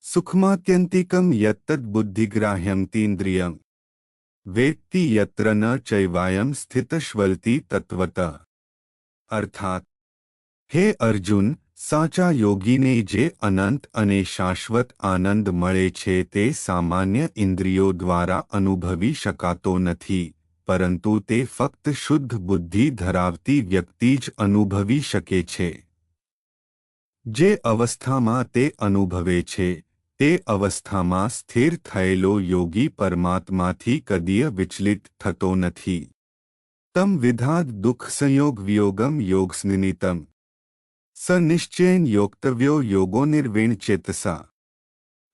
સુખમાત્યંતિકમ યત્તદ્બુદ્ધિગ્રાહ્યમ તીન્દ્રિયમ વેત્તિ યત્ર ન ચૈવાયમ સ્થિતશ્વલતિ તત્વતઃ. અર્થાત, હે અર્જુન, સાચા યોગીને જે અનંત અને શાશ્વત આનંદ મળે છે તે સામાન્ય ઇન્દ્રિયો દ્વારા અનુભવી શકાતો નથી, પરંતુ તે ફક્ત શુદ્ધ બુદ્ધિ ધરાવતી વ્યક્તિ જ અનુભવી શકે છે. જે અવસ્થામાં તે અનુભવે છે તે અવસ્થામાં સ્થિર થયેલો યોગી પરમાત્માથી કદીય વિચલિત થતો નથી. તમ વિધાદ દુઃખ સંયોગ વિયોગમ યોગસ્નિમિત્તમ સ નિશ્ચયેન યોક્તવ્યો યોગો નિર્વિણ ચેતસા.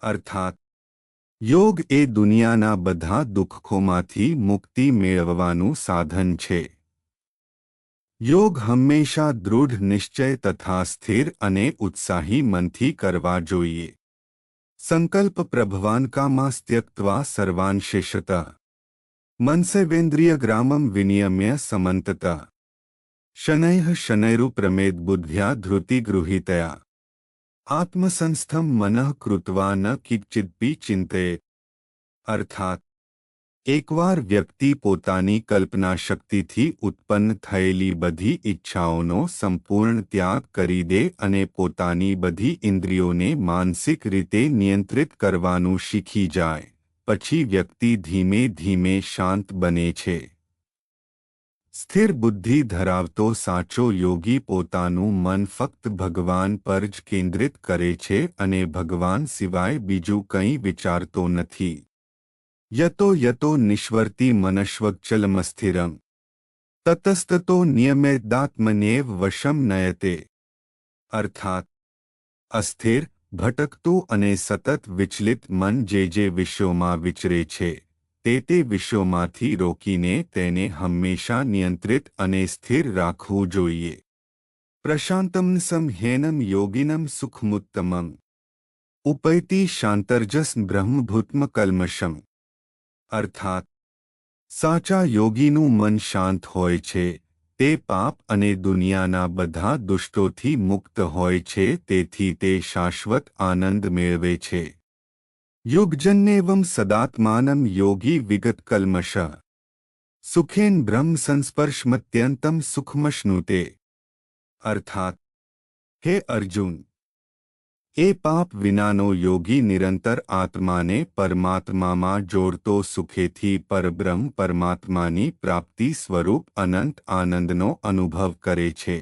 અર્થાત, યોગ એ દુનિયાના બધા દુઃખોમાંથી મુક્તિ મેળવવાનું સાધન છે. યોગ હંમેશા દૃઢ નિશ્ચય તથા સ્થિર અને ઉત્સાહી મનથી કરવા જોઈએ. સંકલ્પ પ્રભવાન કામાસ્ત્યક્ત્વા સર્વાન શેષતઃ મનસેવેન્દ્રિયગ્રામમ વિનિયમ્ય સમંતતઃ શનૈઃ શનૈરુપ્રમેદ બુદ્ધ્યા ધૃતિગૃહીતયા આત્મસંસ્થમ મનઃ કૃત્વા ન કિંચિદપી ચિંતયેત. અર્થાત, એકવાર વ્યક્તિ પોતાની કલ્પના શક્તિથી ઉત્પન્ન થયેલી બધી ઈચ્છાઓનો સંપૂર્ણ ત્યાગ કરી દે અને પોતાની બધી ઇન્દ્રિયોને માનસિક રીતે નિયંત્રિત કરવાનું શીખી જાય, પછી વ્યક્તિ ધીમે ધીમે શાંત બને છે. સ્થિર બુદ્ધિ ધરાવતો સાચો યોગી પોતાનું મન ફક્ત ભગવાન પર જ કેન્દ્રિત કરે છે અને ભગવાન સિવાય બીજું કંઈ વિચારતો નથી. યતો યતો નિષ્વર્તિ મનશ્વચલમસ્થિરમ તતસ્તતો નિયમેદાત્મન્યેવ વશમ નયતે. અર્થાત, અસ્થિર, ભટકતું અને સતત વિચલિત મન જે વિષયોમાં વિચરે છે તે વિષયોમાંથી રોકીને તેને હંમેશા નિયંત્રિત અને સ્થિર રાખવું જોઈએ. પ્રશાંતમ સંહ્યેનમ યોગિનમ સુખમુત્તમમ ઉપૈતિ શાંતર્જસ બ્રહ્મભૂત્મ કલ્મષમ. અર્થાત, સાચા યોગીનું મન શાંત હોય છે, તે પાપ અને દુનિયાના બધા દુષ્ટોથી મુક્ત હોય છે, તેથી તે શાશ્વત આનંદ મેળવે છે. યુગજન્યેવં સદાત્માનમ યોગી વિગતકલ્મષઃ સુખેન બ્રહ્મ સંસ્પર્શમત્યંતમ સુખમશ્નુતે. અર્થાત, હે અર્જુન, એ પાપ વિનાનો યોગી નિરંતર આત્માને પરમાત્મામાં જોડતો સુખેથી પરબ્રહ્મ પરમાત્માની પ્રાપ્તિ સ્વરૂપ અનંત આનંદનો અનુભવ કરે છે.